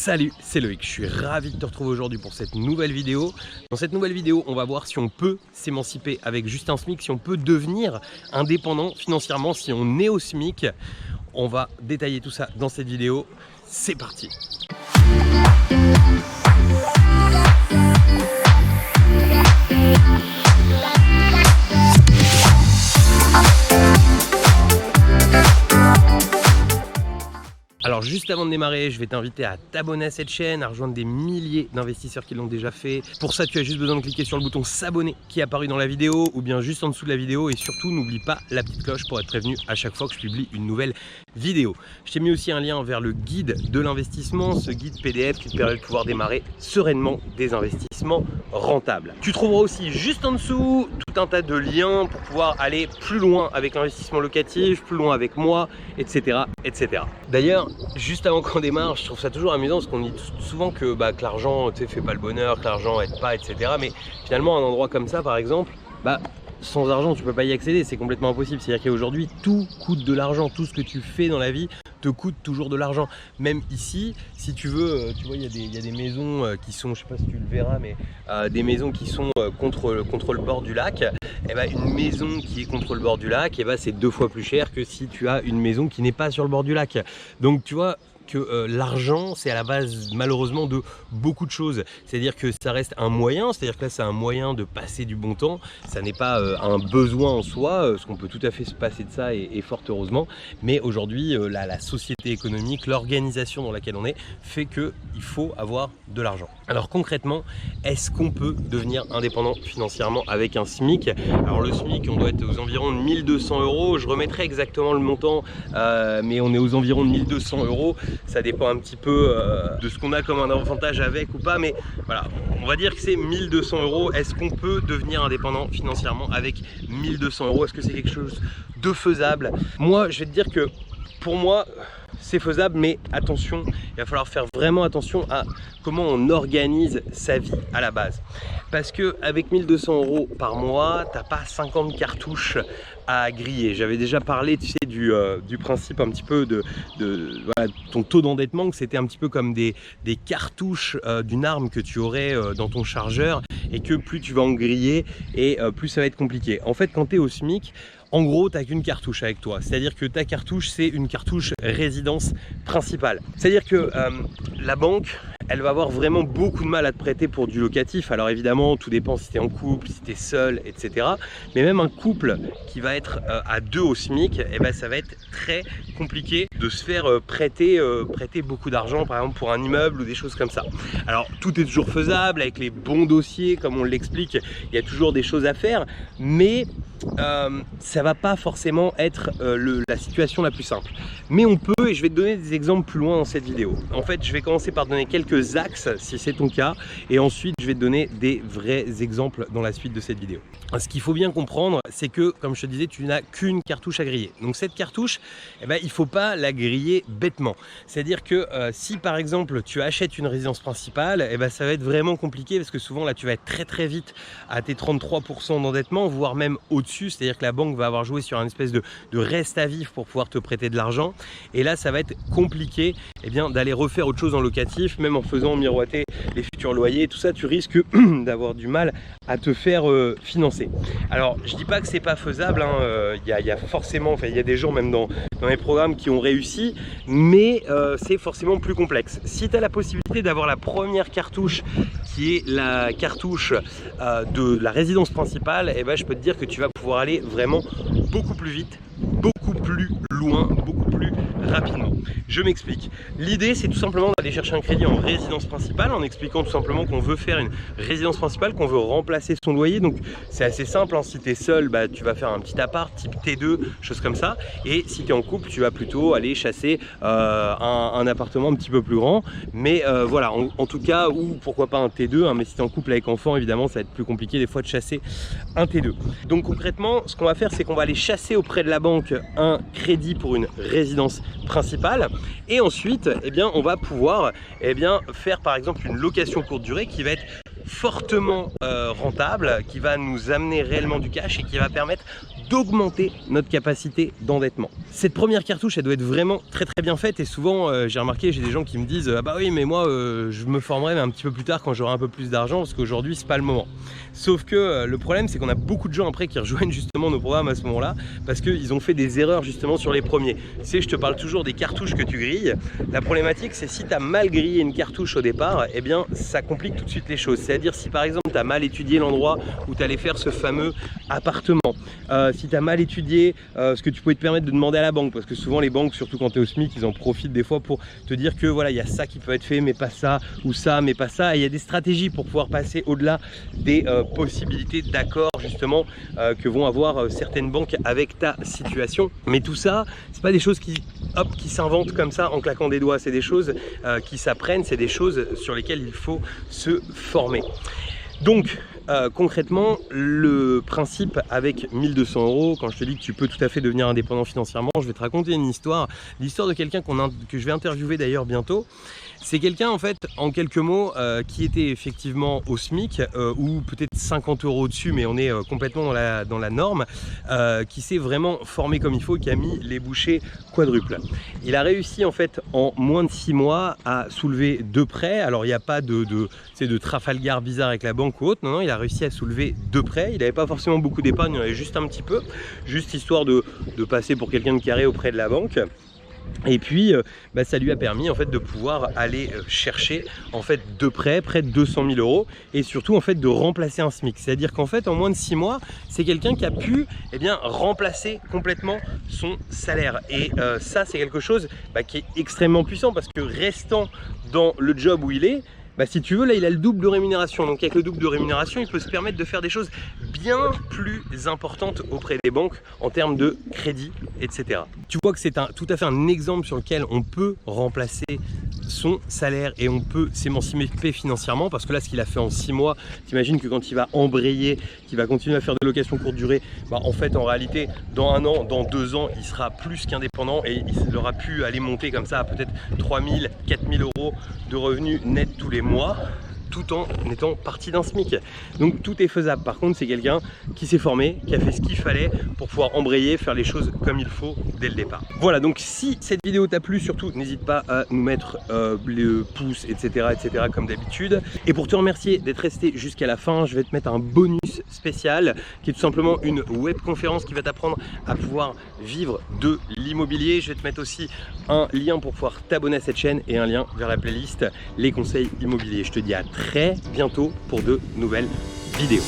Salut, c'est Loïc, je suis ravi de te retrouver aujourd'hui pour cette nouvelle vidéo. Dans cette nouvelle vidéo, on va voir si on peut s'émanciper avec juste un SMIC, si on peut devenir indépendant financièrement, si on est au SMIC. On va détailler tout ça dans cette vidéo. C'est parti! Alors juste avant de démarrer, je vais t'inviter à t'abonner à cette chaîne, à rejoindre des milliers d'investisseurs qui l'ont déjà fait. Pour ça, tu as juste besoin de cliquer sur le bouton s'abonner qui est apparu dans la vidéo ou bien juste en dessous de la vidéo. Et surtout, n'oublie pas la petite cloche pour être prévenu à chaque fois que je publie une nouvelle vidéo. Je t'ai mis aussi un lien vers le guide de l'investissement, ce guide PDF qui te permet de pouvoir démarrer sereinement des investissements rentables. Tu trouveras aussi juste en dessous tout un tas de liens pour pouvoir aller plus loin avec l'investissement locatif, plus loin avec moi, etc. etc. D'ailleurs, juste avant qu'on démarre, je trouve ça toujours amusant parce qu'on dit souvent que l'argent fait pas le bonheur, que l'argent aide pas, etc. Mais finalement, un endroit comme ça, par exemple, sans argent, tu peux pas y accéder, c'est complètement impossible. C'est-à-dire qu'aujourd'hui, tout coûte de l'argent, tout ce que tu fais dans la vie te coûte toujours de l'argent. Même ici, si tu veux, tu vois, il y a des maisons qui sont, je sais pas si tu le verras, mais des maisons qui sont contre le bord du lac. Et une maison qui est contre le bord du lac, c'est 2 fois plus cher que si tu as une maison qui n'est pas sur le bord du lac. Donc tu vois que l'argent, c'est à la base malheureusement de beaucoup de choses. C'est-à-dire que ça reste un moyen, c'est-à-dire que là c'est un moyen de passer du bon temps, ça n'est pas un besoin en soi, parce qu'on peut tout à fait se passer de ça et fort heureusement. Mais aujourd'hui, la société économique, l'organisation dans laquelle on est, fait qu'il faut avoir de l'argent. Alors concrètement, est-ce qu'on peut devenir indépendant financièrement avec un SMIC? Alors le SMIC, on doit être aux environs de 1200 €, je remettrai exactement le montant, mais on est aux environs de 1200 €. Ça dépend un petit peu de ce qu'on a comme un avantage avec ou pas, mais voilà, on va dire que c'est 1200 €. Est-ce qu'on peut devenir indépendant financièrement avec 1200 €? Est-ce que c'est quelque chose de faisable? Moi, je vais te dire que pour moi, c'est faisable, mais attention, il va falloir faire vraiment attention à comment on organise sa vie à la base. Parce que avec 1200 € par mois, t'as pas 50 cartouches à griller. J'avais déjà parlé, tu sais, du principe un petit peu de voilà, ton taux d'endettement, que c'était un petit peu comme des cartouches d'une arme que tu aurais dans ton chargeur, et que plus tu vas en griller et plus ça va être compliqué. En fait, quand tu es au SMIC, en gros, tu n'as qu'une cartouche avec toi. C'est-à-dire que ta cartouche, c'est une cartouche résidence principale. C'est-à-dire que la banque, elle va avoir vraiment beaucoup de mal à te prêter pour du locatif. Alors évidemment, tout dépend si tu es en couple, si tu es seul, etc. Mais même un couple qui va être à 2 au SMIC, ça va être très compliqué de se faire prêter beaucoup d'argent, par exemple pour un immeuble ou des choses comme ça. Alors tout est toujours faisable avec les bons dossiers, comme on l'explique, il y a toujours des choses à faire, mais ça va pas forcément être la situation la plus simple. Mais on peut, et je vais te donner des exemples plus loin dans cette vidéo. En fait, je vais commencer par donner quelques axes si c'est ton cas, et ensuite je vais te donner des vrais exemples dans la suite de cette vidéo. Ce qu'il faut bien comprendre, c'est que, comme je te disais, tu n'as qu'une cartouche à griller. Donc cette cartouche, il faut pas la griller bêtement. C'est-à-dire que si par exemple tu achètes une résidence principale, ça va être vraiment compliqué, parce que souvent là tu vas être très vite à tes 33% d'endettement, voire même au-dessus. C'est-à-dire que la banque va avoir joué sur une espèce de reste à vivre pour pouvoir te prêter de l'argent. Et là, ça va être compliqué d'aller refaire autre chose en locatif, même en faisant miroiter les futurs loyers. Tout ça, tu risques d'avoir du mal à te faire financer. Alors, je dis pas que c'est pas faisable. Il y a forcément, il y a des gens même dans les programmes qui ont réussi, mais c'est forcément plus complexe. Si tu as la possibilité d'avoir la première cartouche, qui est la cartouche de la résidence principale, je peux te dire que tu vas pouvoir aller vraiment beaucoup plus vite, beaucoup plus loin, beaucoup plus rapidement. Je m'explique. L'idée, c'est tout simplement d'aller chercher un crédit en résidence principale, en expliquant tout simplement qu'on veut faire une résidence principale, qu'on veut remplacer son loyer. Donc c'est assez simple, si tu es seul, tu vas faire un petit appart type T2, chose comme ça. Et si tu es en couple, tu vas plutôt aller chasser un appartement un petit peu plus grand. Mais voilà, en tout cas, ou pourquoi pas un T2, mais si tu es en couple avec enfant, évidemment, ça va être plus compliqué des fois de chasser un T2. Donc concrètement, ce qu'on va faire, c'est qu'on va aller chasser auprès de la banque un crédit pour une résidence principale, et ensuite on va pouvoir faire par exemple une location courte durée qui va être fortement rentable, qui va nous amener réellement du cash et qui va permettre d'augmenter notre capacité d'endettement. Cette première cartouche, elle doit être vraiment très bien faite et souvent j'ai remarqué, j'ai des gens qui me disent ah bah oui mais moi je me formerai mais un petit peu plus tard quand j'aurai un peu plus d'argent parce qu'aujourd'hui c'est pas le moment. Sauf que le problème c'est qu'on a beaucoup de gens après qui rejoignent justement nos programmes à ce moment là parce qu'ils ont fait des erreurs justement sur les premiers. Tu sais, je te parle toujours des cartouches que tu grilles. La problématique c'est si tu as mal grillé une cartouche au départ, eh bien ça complique tout de suite les choses. C'est-à-dire si par exemple tu as mal étudié l'endroit où tu allais faire ce fameux appartement, si tu as mal étudié ce que tu pouvais te permettre de demander à la banque, parce que souvent les banques, surtout quand tu es au SMIC, ils en profitent des fois pour te dire que voilà, il y a ça qui peut être fait mais pas ça, ou ça mais pas ça, et il y a des stratégies pour pouvoir passer au-delà des possibilités d'accord justement que vont avoir certaines banques avec ta situation. Mais tout ça, c'est pas des choses qui s'inventent comme ça en claquant des doigts, c'est des choses qui s'apprennent, c'est des choses sur lesquelles il faut se former. Donc concrètement, le principe avec 1 200 €, quand je te dis que tu peux tout à fait devenir indépendant financièrement, je vais te raconter une histoire, l'histoire de quelqu'un que je vais interviewer d'ailleurs bientôt. C'est quelqu'un en fait, en quelques mots, qui était effectivement au SMIC ou peut-être 50 € au-dessus, mais on est complètement dans la norme, qui s'est vraiment formé comme il faut, qui a mis les bouchées quadruples. Il a réussi en fait en moins de 6 mois à soulever 2 prêts. Alors il n'y a pas de Trafalgar bizarre avec la banque ou autre, non, il a réussi à soulever 2 prêts. Il n'avait pas forcément beaucoup d'épargne, il en avait juste un petit peu, juste histoire de passer pour quelqu'un de carré auprès de la banque. Et puis ça lui a permis en fait de pouvoir aller chercher en fait 2 prêts, près de 200 000 € et surtout en fait de remplacer un SMIC. C'est-à-dire qu'en fait en moins de 6 mois, c'est quelqu'un qui a pu remplacer complètement son salaire. Et ça c'est quelque chose qui est extrêmement puissant parce que restant dans le job où il est, si tu veux, là il a le double de rémunération, donc avec le double de rémunération il peut se permettre de faire des choses bien plus importantes auprès des banques en termes de crédit, etc. Tu vois que c'est tout à fait un exemple sur lequel on peut remplacer son salaire et on peut s'émanciper financièrement, parce que là ce qu'il a fait en 6 mois, t'imagines que quand il va embrayer, qu'il va continuer à faire des locations courte durée, en fait en réalité dans 1 an, dans 2 ans il sera plus qu'indépendant et il aura pu aller monter comme ça à peut-être 3 000, 4 000 € de revenus nets tous les mois, tout en étant parti d'un SMIC. Donc tout est faisable. Par contre, c'est quelqu'un qui s'est formé, qui a fait ce qu'il fallait pour pouvoir embrayer, faire les choses comme il faut dès le départ. Voilà, donc si cette vidéo t'a plu, surtout n'hésite pas à nous mettre le pouce, etc. comme d'habitude. Et pour te remercier d'être resté jusqu'à la fin, je vais te mettre un bonus spécial qui est tout simplement une webconférence qui va t'apprendre à pouvoir vivre de l'immobilier. Je vais te mettre aussi un lien pour pouvoir t'abonner à cette chaîne et un lien vers la playlist Les conseils immobiliers. Je te dis à très bientôt pour de nouvelles vidéos.